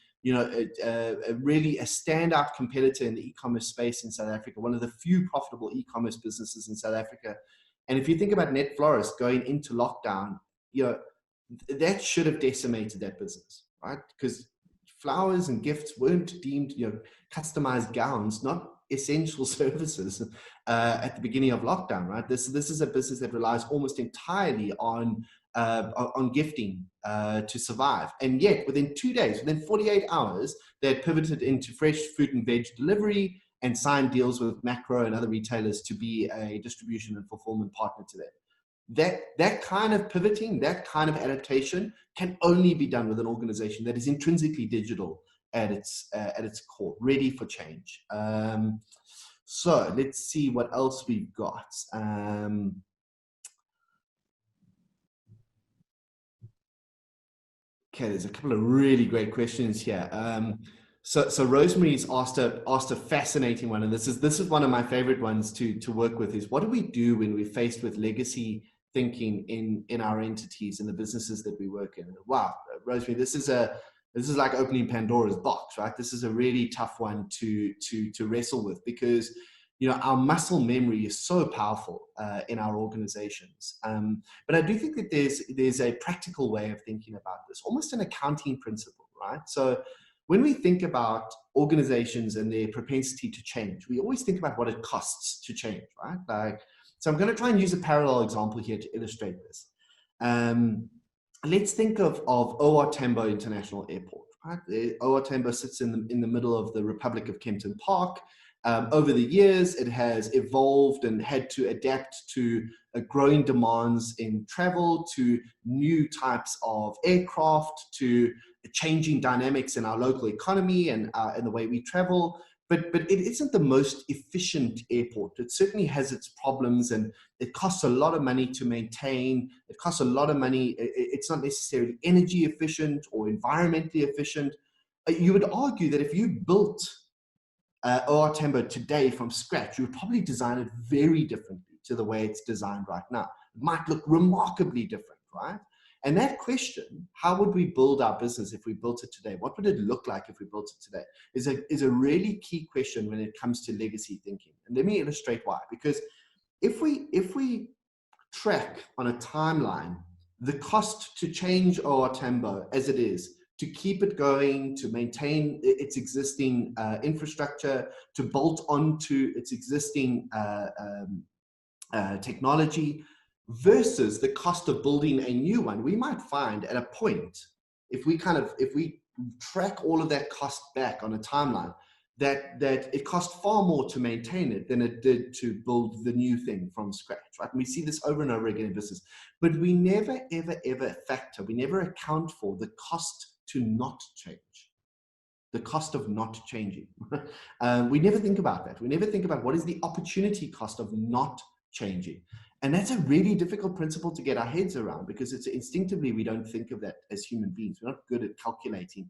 a standout competitor in the e-commerce space in South Africa, one of the few profitable e-commerce businesses in South Africa. And if you think about Net Florist going into lockdown, that should have decimated that business, right? Because flowers and gifts weren't deemed, customized gowns, not essential services at the beginning of lockdown, right? This is a business that relies almost entirely on gifting to survive. And yet within 2 days, within 48 hours, they had pivoted into fresh fruit and veg delivery and signed deals with Macro and other retailers to be a distribution and fulfillment partner to them. That kind of pivoting, that kind of adaptation can only be done with an organization that is intrinsically digital at its core, ready for change. So let's see what else we've got. Okay, there's a couple of really great questions here. So Rosemary's asked a fascinating one, and this is one of my favorite ones to work with, is what do we do when we're faced with legacy thinking in our entities and the businesses that we work in? Wow, Rosemary, this is like opening Pandora's box, right? This is a really tough one to wrestle with, because our muscle memory is so powerful in our organizations. But I do think that there's a practical way of thinking about this, almost an accounting principle, right? So when we think about organizations and their propensity to change, we always think about what it costs to change, right? So I'm going to try and use a parallel example here to illustrate this. Let's think of OR Tambo International Airport, right? OR Tambo sits in the middle of the Republic of Kempton Park. Over the years, it has evolved and had to adapt to growing demands in travel, to new types of aircraft, to changing dynamics in our local economy and in the way we travel. But it isn't the most efficient airport. It certainly has its problems, and it costs a lot of money to maintain. It costs a lot of money. It's not necessarily energy efficient or environmentally efficient. You would argue that if you built OR Tambo today from scratch, you would probably design it very differently to the way it's designed right now. It might look remarkably different, right? And that question, how would we build our business if we built it today? What would it look like if we built it today? Is a really key question when it comes to legacy thinking. And let me illustrate why. Because if we track on a timeline the cost to change OR Tambo as it is, to keep it going, to maintain its existing infrastructure, to bolt onto its existing technology, versus the cost of building a new one, we might find at a point, if we track all of that cost back on a timeline, that it cost far more to maintain it than it did to build the new thing from scratch, right? And we see this over and over again in business, but we never, ever factor, we never account for the cost to not change, the cost of not changing. We never think about that. We never think about what is the opportunity cost of not changing. And that's a really difficult principle to get our heads around, because it's instinctively, we don't think of that as human beings. We're not good at calculating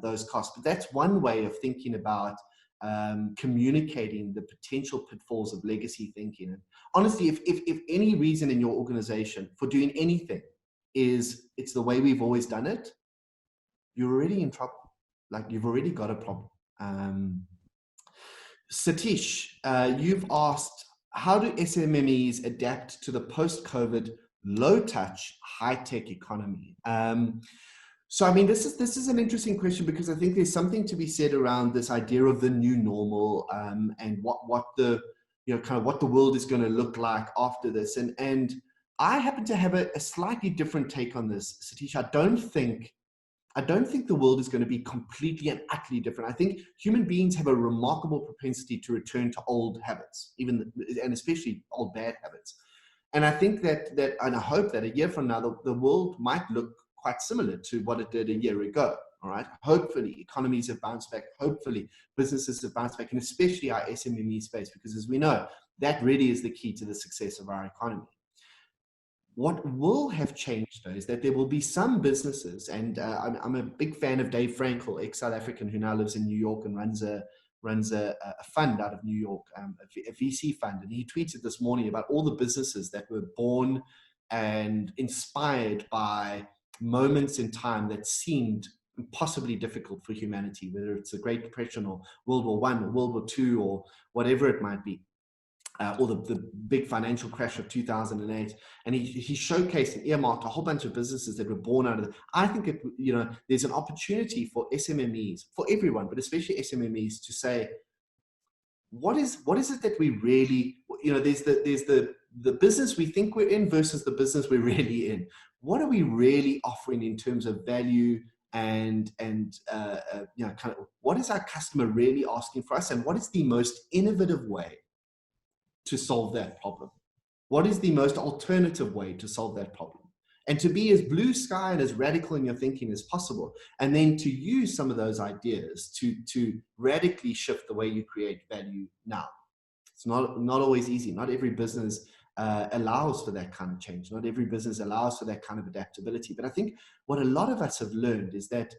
those costs. But that's one way of thinking about communicating the potential pitfalls of legacy thinking. And honestly, if any reason in your organization for doing anything is it's the way we've always done it, you're already in trouble. Like, you've already got a problem. Satish, you've asked, how do SMMEs adapt to the post-COVID, low-touch, high-tech economy? So, I mean, this is an interesting question, because I think there's something to be said around this idea of the new normal, and what the, kind of what the world is going to look like after this. And I happen to have a slightly different take on this, Satish. I don't think the world is going to be completely and utterly different. I think human beings have a remarkable propensity to return to old habits, and especially old bad habits. And I think and I hope that a year from now, the world might look quite similar to what it did a year ago. All right. Hopefully, economies have bounced back. Hopefully, businesses have bounced back, and especially our SMME space, because as we know, that really is the key to the success of our economy. What will have changed, though, is that there will be some businesses, and I'm a big fan of Dave Frankel, ex-South African, who now lives in New York and runs a fund out of New York, a VC fund. And he tweeted this morning about all the businesses that were born and inspired by moments in time that seemed impossibly difficult for humanity, whether it's the Great Depression or World War I or World War II or whatever it might be. Or the big financial crash of 2008, and he showcased and earmarked a whole bunch of businesses that were born out of it. I think there's an opportunity for SMMEs, for everyone, but especially SMMEs, to say, what is it that we really, there's the business we think we're in versus the business we're really in. What are we really offering in terms of value, and kind of what is our customer really asking for us, and what is the most innovative way to solve that problem? What is the most alternative way to solve that problem? And to be as blue sky and as radical in your thinking as possible, and then to use some of those ideas to radically shift the way you create value now. It's not always easy. Not every business allows for that kind of change. Not every business allows for that kind of adaptability. But I think what a lot of us have learned is that,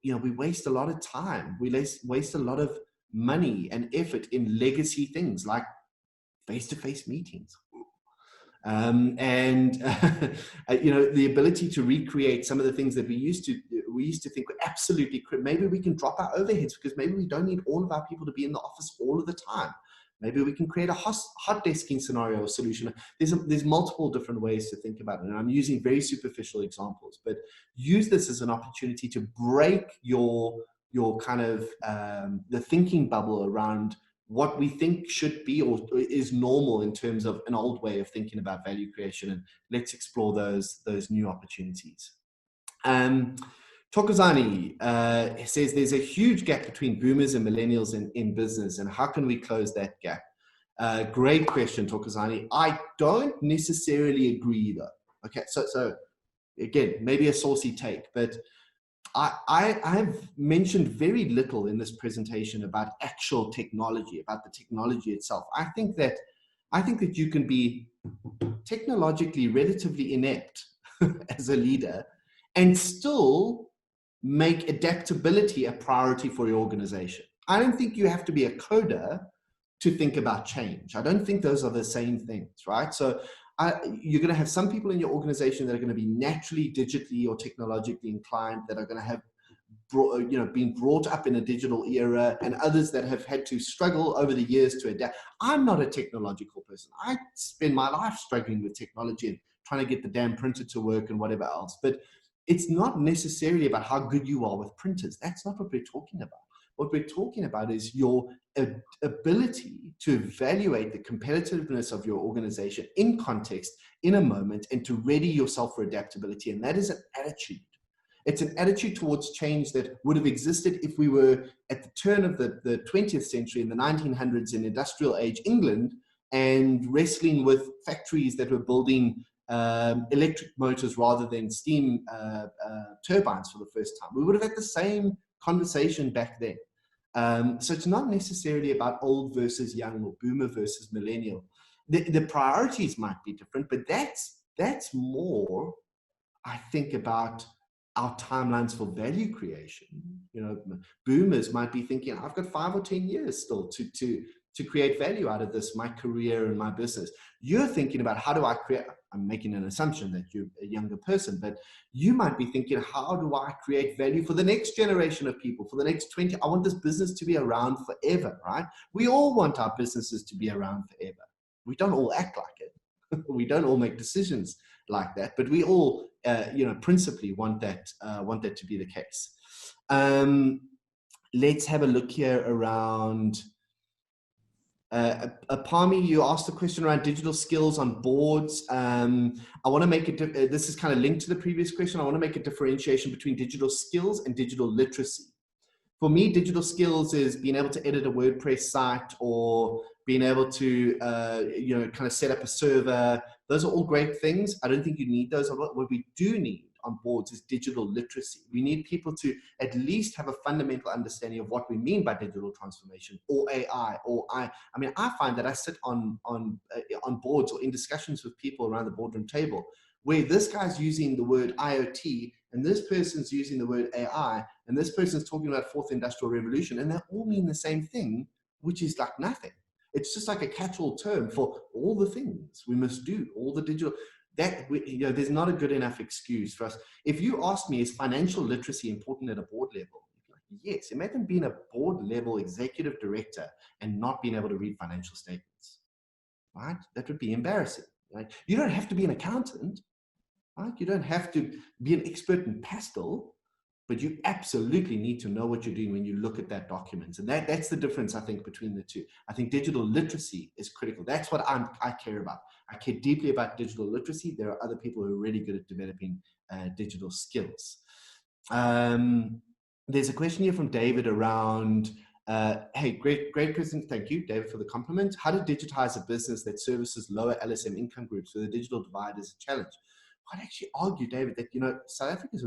we waste a lot of time. We waste a lot of money and effort in legacy things like face-to-face meetings. The ability to recreate some of the things that we used to think were absolutely, maybe we can drop our overheads, because maybe we don't need all of our people to be in the office all of the time. Maybe we can create a hot desking scenario or solution. There's multiple different ways to think about it. And I'm using very superficial examples, but use this as an opportunity to break your kind of the thinking bubble around what we think should be or is normal in terms of an old way of thinking about value creation, and let's explore those new opportunities. Tokozani says there's a huge gap between boomers and millennials in business, and how can we close that gap? Great question, Tokozani. I don't necessarily agree, though. Okay, so again, maybe a saucy take, but I've mentioned very little in this presentation about actual technology, about the technology itself. I think that you can be technologically relatively inept as a leader and still make adaptability a priority for your organization. I don't think you have to be a coder to think about change. I don't think those are the same things, right? So you're going to have some people in your organization that are going to be naturally digitally or technologically inclined, that are going to have been brought up in a digital era, and others that have had to struggle over the years to adapt. I'm not a technological person. I spend my life struggling with technology and trying to get the damn printer to work and whatever else. But it's not necessarily about how good you are with printers. That's not what we're talking about. What we're talking about is your ability to evaluate the competitiveness of your organization in context, in a moment, and to ready yourself for adaptability. And that is an attitude. It's an attitude towards change that would have existed if we were at the turn of the 20th century, in the 1900s, in industrial age England, and wrestling with factories that were building electric motors rather than steam turbines for the first time. We would have had the same conversation back then. So it's not necessarily about old versus young or boomer versus millennial. The priorities might be different, but that's more, I think, about our timelines for value creation. Boomers might be thinking, I've got 5 or 10 years still to create value out of this, my career and my business. You're thinking about, how do I create, I'm making an assumption that you're a younger person, but you might be thinking, how do I create value for the next generation of people, for the next 20, I want this business to be around forever, right? We all want our businesses to be around forever. We don't all act like it. We don't all make decisions like that, but we all, principally want that to be the case. Let's have a look here around. Apami, you asked a question around digital skills on boards. I want to make it. This is kind of linked to the previous question. I want to make a differentiation between digital skills and digital literacy. For me, digital skills is being able to edit a WordPress site or being able to, kind of set up a server. Those are all great things. I don't think you need those a lot. What we do need on boards is digital literacy. We need people to at least have a fundamental understanding of what we mean by digital transformation or AI. I find that I sit on boards or in discussions with people around the boardroom table where this guy's using the word IoT and this person's using the word AI and this person's talking about fourth industrial revolution, and they all mean the same thing, which is like nothing. It's just like a catch-all term for all the things we must do, all the digital. There's not a good enough excuse for us. If you ask me, is financial literacy important at a board level? Yes. Imagine being a board level executive director and not being able to read financial statements, right? That would be embarrassing, right? You don't have to be an accountant, right? You don't have to be an expert in pastel, but you absolutely need to know what you're doing when you look at that document. And that's the difference, I think, between the two. I think digital literacy is critical. That's what I care about. I care deeply about digital literacy. There are other people who are really good at developing digital skills. There's a question here from David around, hey, great question. Thank you, David, for the compliment. How to digitize a business that services lower LSM income groups where the digital divide is a challenge? I'd actually argue, David, that, South Africa is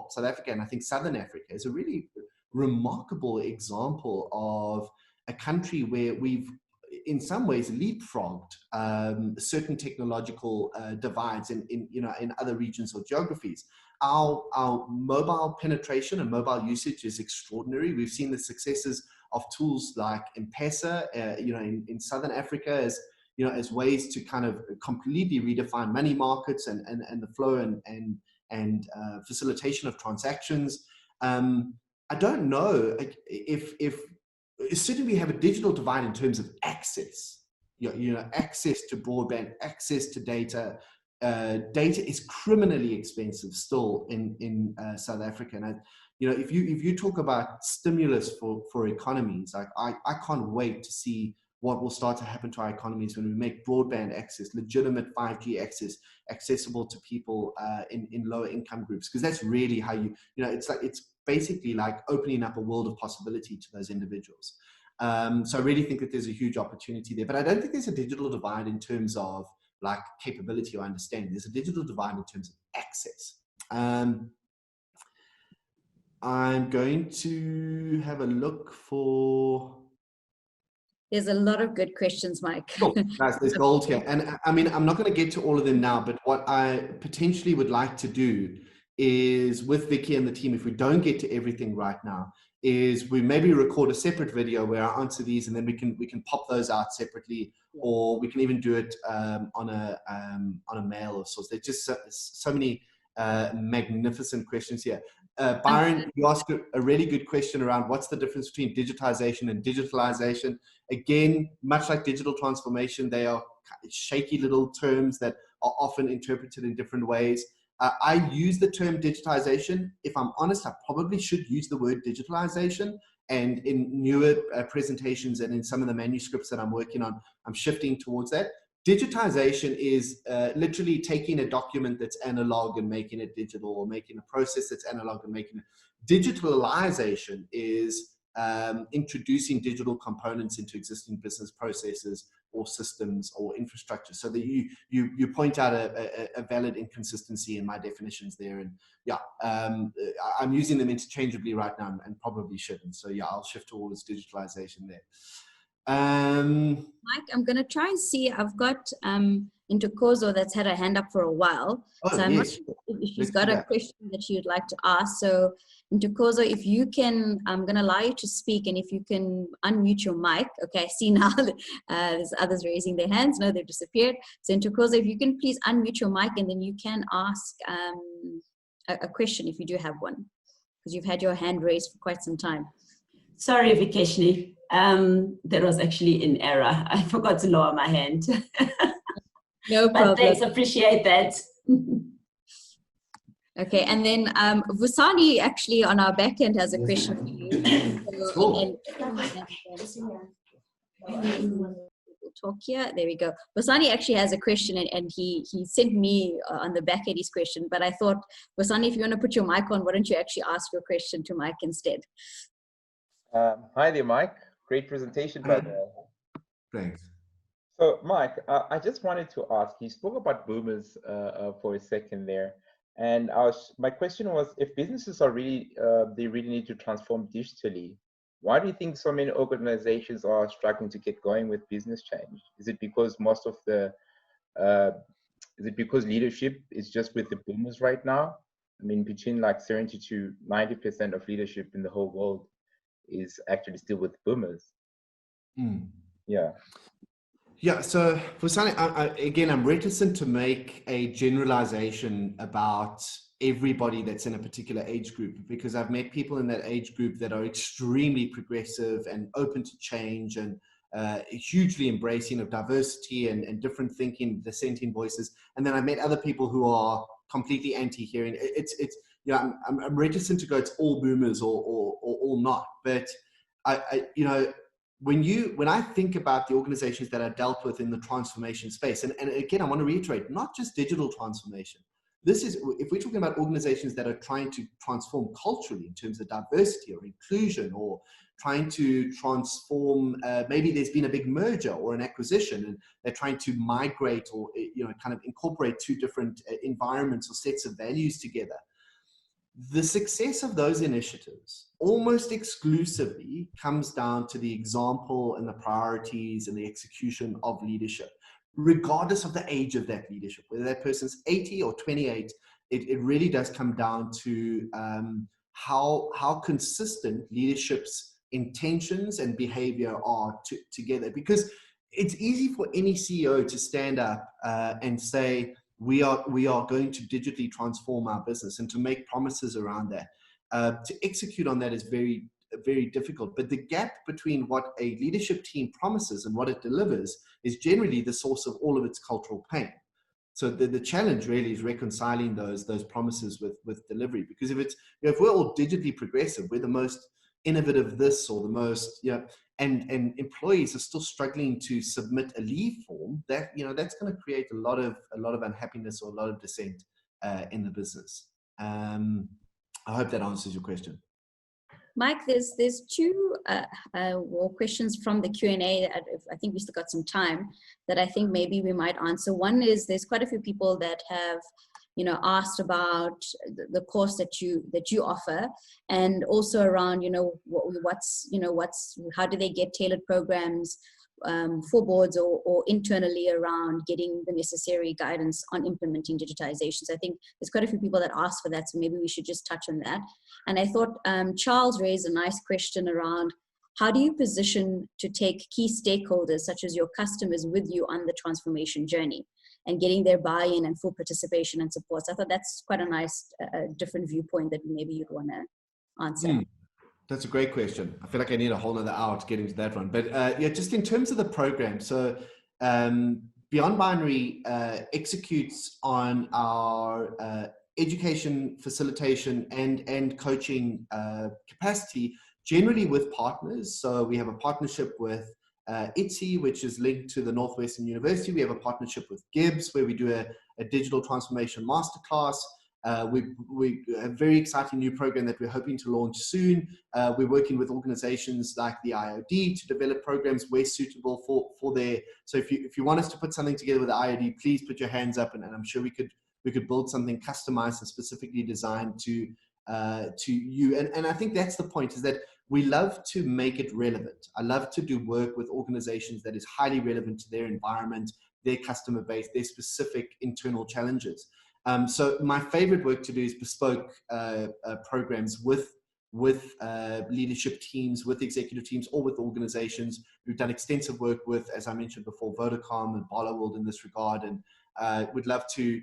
South Africa, and I think Southern Africa is a really remarkable example of a country where we've, in some ways, leapfrogged certain technological divides in other regions or geographies. Our mobile penetration and mobile usage is extraordinary. We've seen the successes of tools like M-Pesa, in Southern Africa as ways to kind of completely redefine money markets and the flow and facilitation of transactions. I don't know if certainly we have a digital divide in terms of access, access to broadband, access to data. Data is criminally expensive still in South Africa. And if you talk about stimulus for economies, like I can't wait to see what will start to happen to our economies when we make broadband access, legitimate 5G access, accessible to people in lower income groups, because that's really how it's basically like opening up a world of possibility to those individuals. So I really think that there's a huge opportunity there, but I don't think there's a digital divide in terms of like capability or understanding. There's a digital divide in terms of access. I'm going to have a look for... There's a lot of good questions, Mike. Cool. Nice. There's gold here. And I mean, I'm not going to get to all of them now, but what I potentially would like to do is with Vicky and the team, if we don't get to everything right now, is we maybe record a separate video where I answer these and then we can pop those out separately, or we can even do it on a mail of sorts. There's just so many magnificent questions here. Byron, you asked a really good question around what's the difference between digitization and digitalization. Again, much like digital transformation, they are shaky little terms that are often interpreted in different ways. I use the term digitization. If I'm honest, I probably should use the word digitalization. And in newer presentations and in some of the manuscripts that I'm working on, I'm shifting towards that. Digitization is literally taking a document that's analog and making it digital, or making a process that's analog and making it. Digitalization is introducing digital components into existing business processes or systems or infrastructure, so that you point out a valid inconsistency in my definitions there. And yeah, I'm using them interchangeably right now and probably shouldn't. So yeah, I'll shift towards digitalization there. Mike, I'm going to try and see. I've got Ntokozo that's had a hand up for a while. Oh, so I'm yes. not sure if she's got a question that you'd like to ask. So Ntokozo, if you can, I'm going to allow you to speak, and if you can unmute your mic. Okay, I see now there's others raising their hands. No, they've disappeared. So Ntokozo, if you can please unmute your mic, and then you can ask a question if you do have one, because you've had your hand raised for quite some time. Sorry, Vikeshni. That was actually in error. I forgot to lower my hand. No problem. But thanks, appreciate that. Okay, and then Vusani actually on our back end has a question for you. So, Cool. we'll talk here. There we go. Vasani actually has a question, and he sent me on the back end his question. But I thought, Vasani, if you want to put your mic on, why don't you actually ask your question to Mike instead? Hi there, Mike. Great presentation, by the way. Thanks. So, Mike, I just wanted to ask, you spoke about boomers for a second there. And my question was, if businesses are really, they really need to transform digitally, why do you think so many organizations are struggling to get going with business change? Is it because most of the, is it because leadership is just with the boomers right now? I mean, between like 70 to 90% of leadership in the whole world is actually still with boomers. Mm. Yeah. Yeah, so for Sunny, again, I'm reticent to make a generalization about everybody that's in a particular age group, because I've met people in that age group that are extremely progressive and open to change and hugely embracing of diversity and different thinking, dissenting voices. And then I met other people who are completely anti-hearing. It's yeah, I'm reticent to go, it's all boomers or all not. But when I think about the organizations that I dealt with in the transformation space, and again, I want to reiterate, not just digital transformation. This is, if we're talking about organizations that are trying to transform culturally in terms of diversity or inclusion, or trying to transform, maybe there's been a big merger or an acquisition and they're trying to migrate or, kind of incorporate two different environments or sets of values together. The success of those initiatives almost exclusively comes down to the example and the priorities and the execution of leadership, regardless of the age of that leadership. Whether that person's 80 or 28, it really does come down to how consistent leadership's intentions and behavior are together. Because it's easy for any CEO to stand up and say, we are going to digitally transform our business, and to make promises around that. To execute on that is very, very difficult. But the gap between what a leadership team promises and what it delivers is generally the source of all of its cultural pain. So the challenge really is reconciling those promises with delivery. Because if we're all digitally progressive, we're the most innovative this or the most, and employees are still struggling to submit a leave form, that's going to create a lot of unhappiness or a lot of dissent in the business. I hope that answers your question. Mike, there's two more questions from the Q&A. I think we still got some time that I think maybe we might answer. One is, there's quite a few people that have asked about the course that you offer, and also around how do they get tailored programs for boards or internally around getting the necessary guidance on implementing digitization. So I think there's quite a few people that asked for that, so maybe we should just touch on that. And I thought Charles raised a nice question around, how do you position to take key stakeholders such as your customers with you on the transformation journey and getting their buy-in and full participation and support? So I thought that's quite a nice different viewpoint that maybe you'd want to answer. That's a great question. I feel like I need a whole other hour to get into that one. But just in terms of the program, so Beyond Binary executes on our education, facilitation, and coaching capacity, generally with partners. So we have a partnership with ITSE, which is linked to the Northwestern University. We have a partnership with Gibbs, where we do a digital transformation masterclass. We have a very exciting new program that we're hoping to launch soon. We're working with organizations like the IoD to develop programs where suitable for their. So if you want us to put something together with the IoD, please put your hands up, and I'm sure we could build something customized and specifically designed to you. And I think that's the point, is that we love to make it relevant. I love to do work with organizations that is highly relevant to their environment, their customer base, their specific internal challenges. So my favorite work to do is bespoke programs with leadership teams, with executive teams, or with organizations. We've done extensive work with, as I mentioned before, Vodacom and Barloworld in this regard, and would love to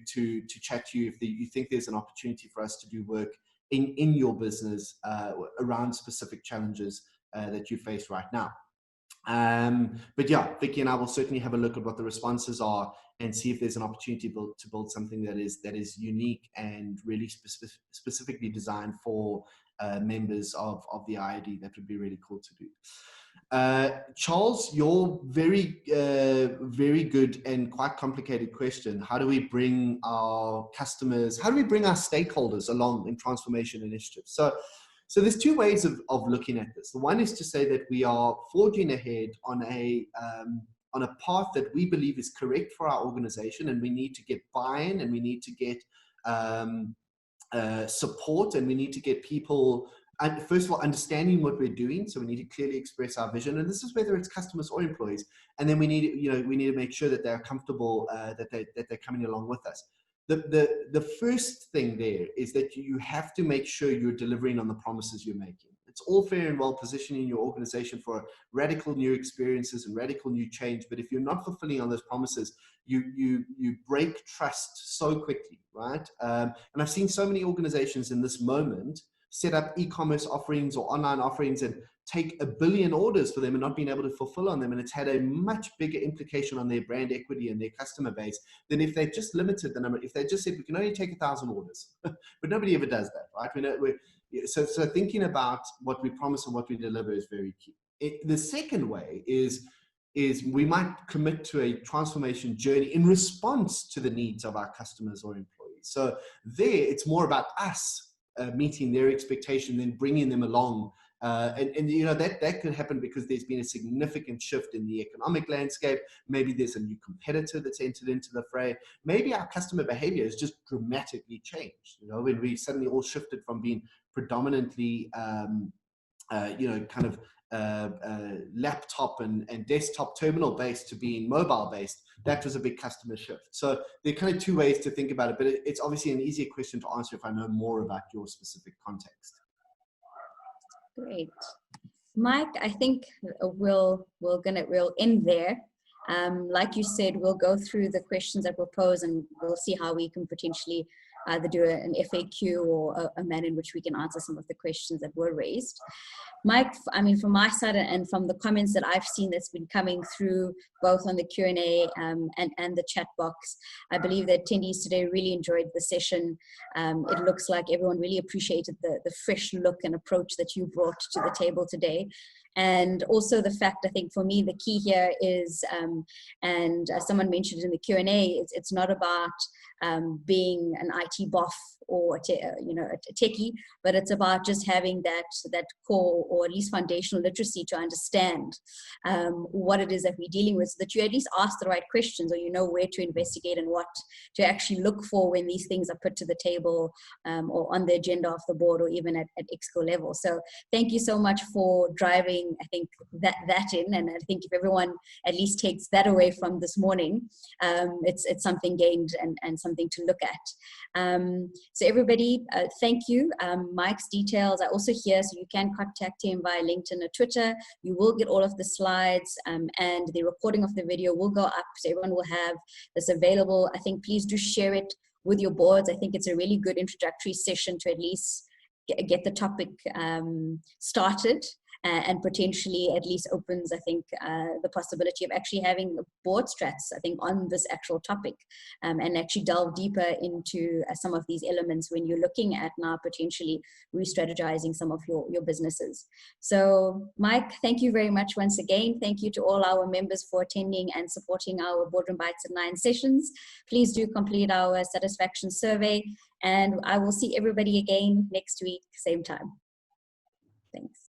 chat to you if you think there's an opportunity for us to do work in your business around specific challenges that you face right now. But yeah, Vicky and I will certainly have a look at what the responses are and see if there's an opportunity to build something that is unique and really specifically designed for members of the IOD. That would be really cool to do. Charles, your very good and quite complicated question. How do we bring our customers, how do we bring our stakeholders along in transformation initiatives? So there's two ways of looking at this. The one is to say that we are forging ahead on a path that we believe is correct for our organization, and we need to get buy-in, and we need to get support, and we need to get people, and first of all, understanding what we're doing. So we need to clearly express our vision, and this is whether it's customers or employees. And then we need to make sure that they're comfortable, that they're coming along with us. The first thing there is that you have to make sure you're delivering on the promises you're making. It's all fair and well positioning your organization for radical new experiences and radical new change, but if you're not fulfilling on those promises, you break trust so quickly, right? And I've seen so many organizations in this moment set up e-commerce offerings or online offerings and take 1 billion orders for them and not being able to fulfill on them. And it's had a much bigger implication on their brand equity and their customer base than if they just limited the number, if they just said, we can only take 1,000 orders. But nobody ever does that, right? So thinking about what we promise and what we deliver is very key. The second way is we might commit to a transformation journey in response to the needs of our customers or employees. So there, it's more about us meeting their expectation, then bringing them along. That could happen because there's been a significant shift in the economic landscape. Maybe there's a new competitor that's entered into the fray. Maybe our customer behavior has just dramatically changed. When we suddenly all shifted from being predominantly, laptop and desktop terminal based to being mobile based, that was a big customer shift. So there are kind of two ways to think about it, but it's obviously an easier question to answer if I know more about your specific context. Great. Mike, I think we'll end there. Like you said, we'll go through the questions that were posed and we'll see how we can potentially either do an FAQ or a manner in which we can answer some of the questions that were raised. Mike, I mean, from my side and from the comments that I've seen that's been coming through both on the Q&A and the chat box, I believe that attendees today really enjoyed the session. It looks like everyone really appreciated the fresh look and approach that you brought to the table today. And also the fact, I think for me, the key here is, and as someone mentioned in the Q&A, it's not about being an IT buff or a techie, but it's about just having that core or at least foundational literacy to understand what it is that we're dealing with, so that you at least ask the right questions, or you know where to investigate and what to actually look for when these things are put to the table or on the agenda of the board or even at Exco level. So thank you so much for driving, I think, that in, and I think if everyone at least takes that away from this morning, it's something gained and something to look at. So everybody, thank you. Mike's details are also here, so you can contact him via LinkedIn or Twitter. You will get all of the slides and the recording of the video will go up, so everyone will have this available. I think please do share it with your boards. I think it's a really good introductory session to at least get the topic started. And potentially at least opens, I think, the possibility of actually having board strats, I think, on this actual topic, and actually delve deeper into some of these elements when you're looking at now potentially re-strategizing some of your businesses. So Mike, thank you very much once again. Thank you to all our members for attending and supporting our Boardroom Bites at 9 sessions. Please do complete our satisfaction survey, and I will see everybody again next week, same time. Thanks.